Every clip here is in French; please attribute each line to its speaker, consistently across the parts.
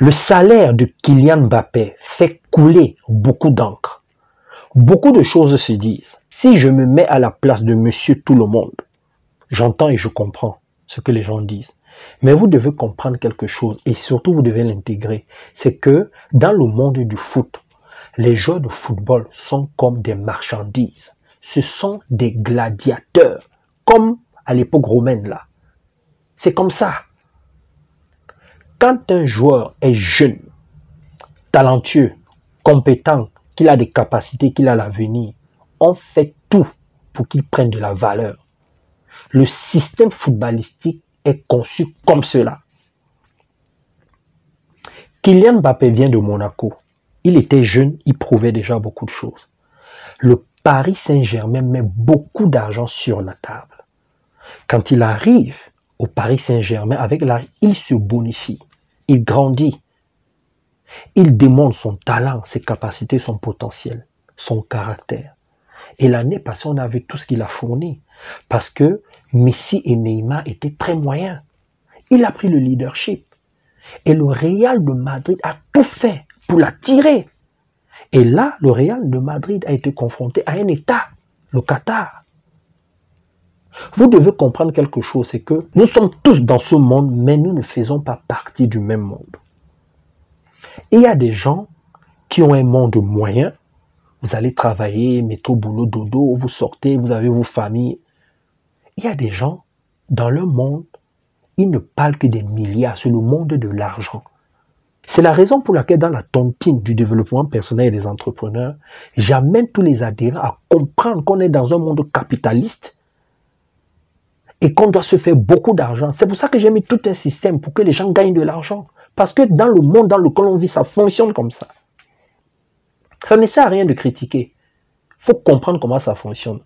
Speaker 1: Le salaire de Kylian Mbappé fait couler beaucoup d'encre. Beaucoup de choses se disent. Si je me mets à la place de monsieur tout le monde, j'entends et je comprends ce que les gens disent. Mais vous devez comprendre quelque chose et surtout vous devez l'intégrer. C'est que dans le monde du foot, les joueurs de football sont comme des marchandises. Ce sont des gladiateurs, comme à l'époque romaine là. C'est comme ça. Quand un joueur est jeune, talentueux, compétent, qu'il a des capacités, qu'il a l'avenir, on fait tout pour qu'il prenne de la valeur. Le système footballistique est conçu comme cela. Kylian Mbappé vient de Monaco. Il était jeune, il prouvait déjà beaucoup de choses. Le Paris Saint-Germain met beaucoup d'argent sur la table. Quand il arrive au Paris Saint-Germain, avec l'argent, il se bonifie, il grandit. Il démontre son talent, ses capacités, son potentiel, son caractère. Et l'année passée, on a vu tout ce qu'il a fourni. Parce que Messi et Neymar étaient très moyens. Il a pris le leadership. Et le Real de Madrid a tout fait pour l'attirer. Et là, le Real de Madrid a été confronté à un État, le Qatar. Vous devez comprendre quelque chose, c'est que nous sommes tous dans ce monde, mais nous ne faisons pas partie du même monde. Il y a des gens qui ont un monde moyen. Vous allez travailler, métro, boulot, dodo, vous sortez, vous avez vos familles. Il y a des gens, dans le monde, ils ne parlent que des milliards, c'est le monde de l'argent. C'est la raison pour laquelle dans la tontine du développement personnel et des entrepreneurs, j'amène tous les adhérents à comprendre qu'on est dans un monde capitaliste et qu'on doit se faire beaucoup d'argent. C'est pour ça que j'ai mis tout un système pour que les gens gagnent de l'argent. Parce que dans le monde dans lequel on vit, ça fonctionne comme ça. Ça ne sert à rien de critiquer. Il faut comprendre comment ça fonctionne.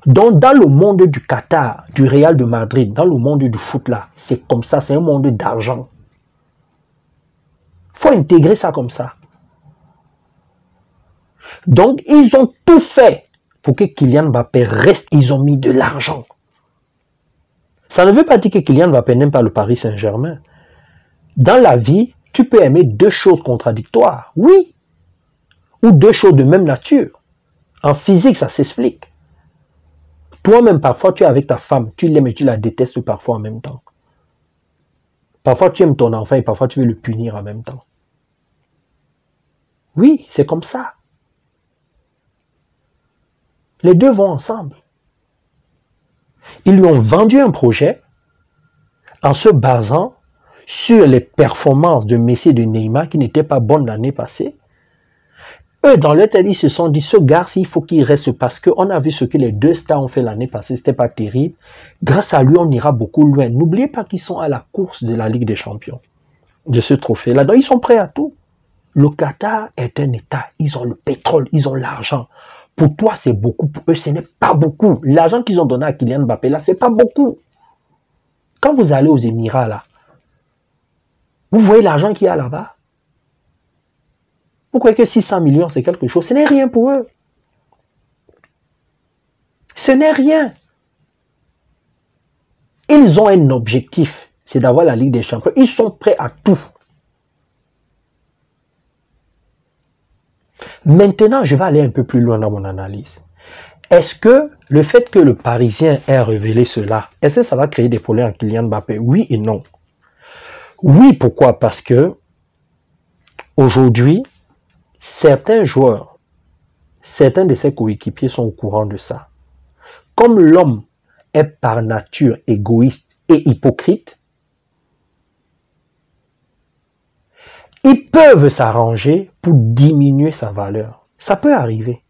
Speaker 1: Donc, dans le monde du Qatar, du Real de Madrid, dans le monde du foot là, c'est comme ça, c'est un monde d'argent. Il faut intégrer ça comme ça. Donc, ils ont tout fait pour que Kylian Mbappé reste. Ils ont mis de l'argent. Ça ne veut pas dire que Kylian Mbappé n'aime pas le Paris Saint-Germain. Dans la vie, tu peux aimer deux choses contradictoires, oui, ou deux choses de même nature. En physique, ça s'explique. Toi-même, parfois, tu es avec ta femme, tu l'aimes et tu la détestes parfois en même temps. Parfois, tu aimes ton enfant et parfois, tu veux le punir en même temps. Oui, c'est comme ça. Les deux vont ensemble. Ils lui ont vendu un projet en se basant sur les performances de Messi et de Neymar qui n'étaient pas bonnes l'année passée. Eux, dans leur tête, ils se sont dit, ce gars-ci, il faut qu'il reste parce qu'on a vu ce que les deux stars ont fait l'année passée, c'était pas terrible. Grâce à lui, on ira beaucoup loin. N'oubliez pas qu'ils sont à la course de la Ligue des Champions, de ce trophée-là. Donc, ils sont prêts à tout. Le Qatar est un État. Ils ont le pétrole, ils ont l'argent. Pour toi, c'est beaucoup. Pour eux, ce n'est pas beaucoup. L'argent qu'ils ont donné à Kylian Mbappé, là, c'est pas beaucoup. Quand vous allez aux Émirats, là, vous voyez l'argent qu'il y a là-bas? Vous croyez que 600 millions, c'est quelque chose? Ce n'est rien pour eux. Ce n'est rien. Ils ont un objectif, c'est d'avoir la Ligue des Champions. Ils sont prêts à tout. Maintenant, je vais aller un peu plus loin dans mon analyse. Est-ce que le fait que le Parisien ait révélé cela, est-ce que ça va créer des problèmes à Kylian Mbappé? Oui et non. Oui, pourquoi? Parce que aujourd'hui, certains joueurs, certains de ses coéquipiers sont au courant de ça. Comme l'homme est par nature égoïste et hypocrite, ils peuvent s'arranger pour diminuer sa valeur. Ça peut arriver.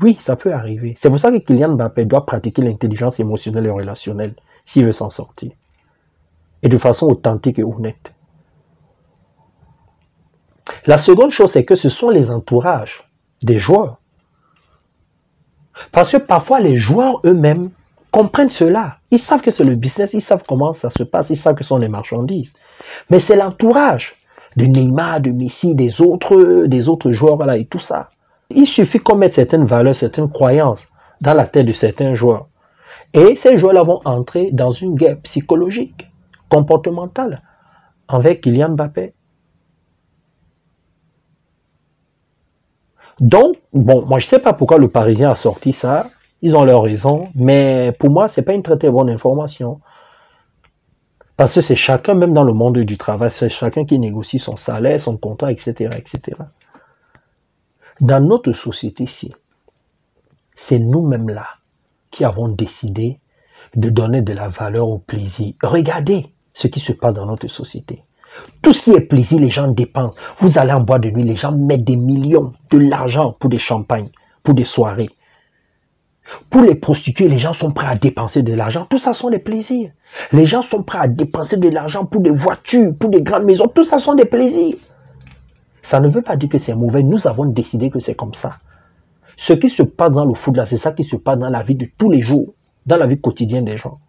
Speaker 1: Oui, ça peut arriver. C'est pour ça que Kylian Mbappé doit pratiquer l'intelligence émotionnelle et relationnelle s'il veut s'en sortir. Et de façon authentique et honnête. La seconde chose, c'est que ce sont les entourages des joueurs. Parce que parfois, les joueurs eux-mêmes comprennent cela. Ils savent que c'est le business, ils savent comment ça se passe, ils savent que ce sont les marchandises. Mais c'est l'entourage de Neymar, de Messi, des autres joueurs, voilà, et tout ça. Il suffit qu'on mette certaines valeurs, certaines croyances dans la tête de certains joueurs. Et ces joueurs-là vont entrer dans une guerre psychologique, comportementale, envers Kylian Mbappé. Donc, bon, moi je sais pas pourquoi le Parisien a sorti ça. Ils ont leur raison, mais pour moi, c'est pas une très très bonne information. Parce que c'est chacun, même dans le monde du travail, c'est chacun qui négocie son salaire, son contrat, etc., etc. Dans notre société-ci, c'est nous-mêmes là qui avons décidé de donner de la valeur au plaisir. Regardez ce qui se passe dans notre société. Tout ce qui est plaisir, les gens dépensent. Vous allez en boîte de nuit, les gens mettent des millions, de l'argent pour des champagnes, pour des soirées. Pour les prostituées, les gens sont prêts à dépenser de l'argent. Tout ça sont des plaisirs. Les gens sont prêts à dépenser de l'argent pour des voitures, pour des grandes maisons. Tout ça sont des plaisirs. Ça ne veut pas dire que c'est mauvais. Nous avons décidé que c'est comme ça. Ce qui se passe dans le foot là, c'est ça qui se passe dans la vie de tous les jours, dans la vie quotidienne des gens.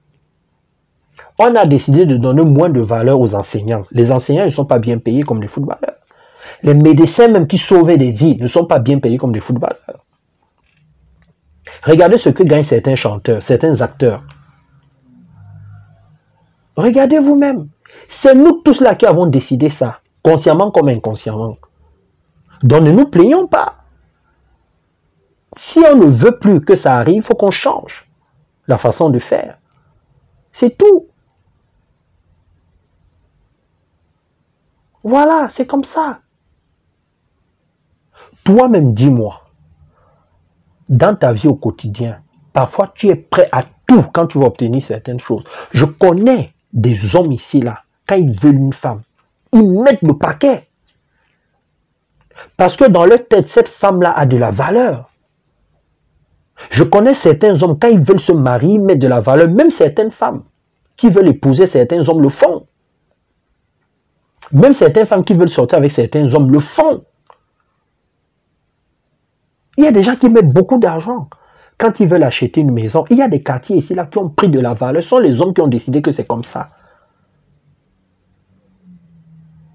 Speaker 1: On a décidé de donner moins de valeur aux enseignants. Les enseignants ne sont pas bien payés comme les footballeurs. Les médecins même qui sauvaient des vies ne sont pas bien payés comme des footballeurs. Regardez ce que gagnent certains chanteurs, certains acteurs. Regardez vous-même. C'est nous tous là qui avons décidé ça, consciemment comme inconsciemment. Donc ne nous plaignons pas. Si on ne veut plus que ça arrive, il faut qu'on change la façon de faire. C'est tout. Voilà, c'est comme ça. Toi-même, dis-moi, dans ta vie au quotidien, parfois tu es prêt à tout quand tu vas obtenir certaines choses. Je connais des hommes ici, là, quand ils veulent une femme, ils mettent le paquet. Parce que dans leur tête, cette femme-là a de la valeur. Je connais certains hommes, quand ils veulent se marier, ils mettent de la valeur. Même certaines femmes qui veulent épouser certains hommes le font. Même certaines femmes qui veulent sortir avec certains hommes le font. Il y a des gens qui mettent beaucoup d'argent quand ils veulent acheter une maison. Il y a des quartiers ici là qui ont pris de la valeur. Ce sont les hommes qui ont décidé que c'est comme ça.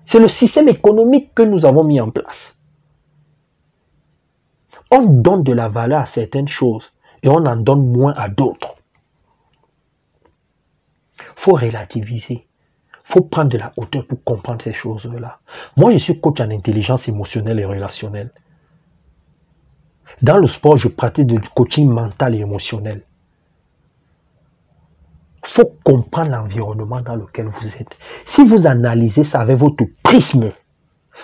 Speaker 1: C'est le système économique que nous avons mis en place. On donne de la valeur à certaines choses et on en donne moins à d'autres. Il faut relativiser. Il faut prendre de la hauteur pour comprendre ces choses-là. Moi, je suis coach en intelligence émotionnelle et relationnelle. Dans le sport, je pratique du coaching mental et émotionnel. Il faut comprendre l'environnement dans lequel vous êtes. Si vous analysez ça avec votre prisme,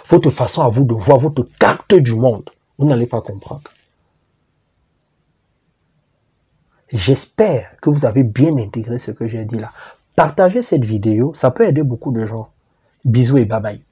Speaker 1: votre façon à vous de voir, votre carte du monde, vous n'allez pas comprendre. J'espère que vous avez bien intégré ce que j'ai dit là. Partagez cette vidéo, ça peut aider beaucoup de gens. Bisous et bye bye.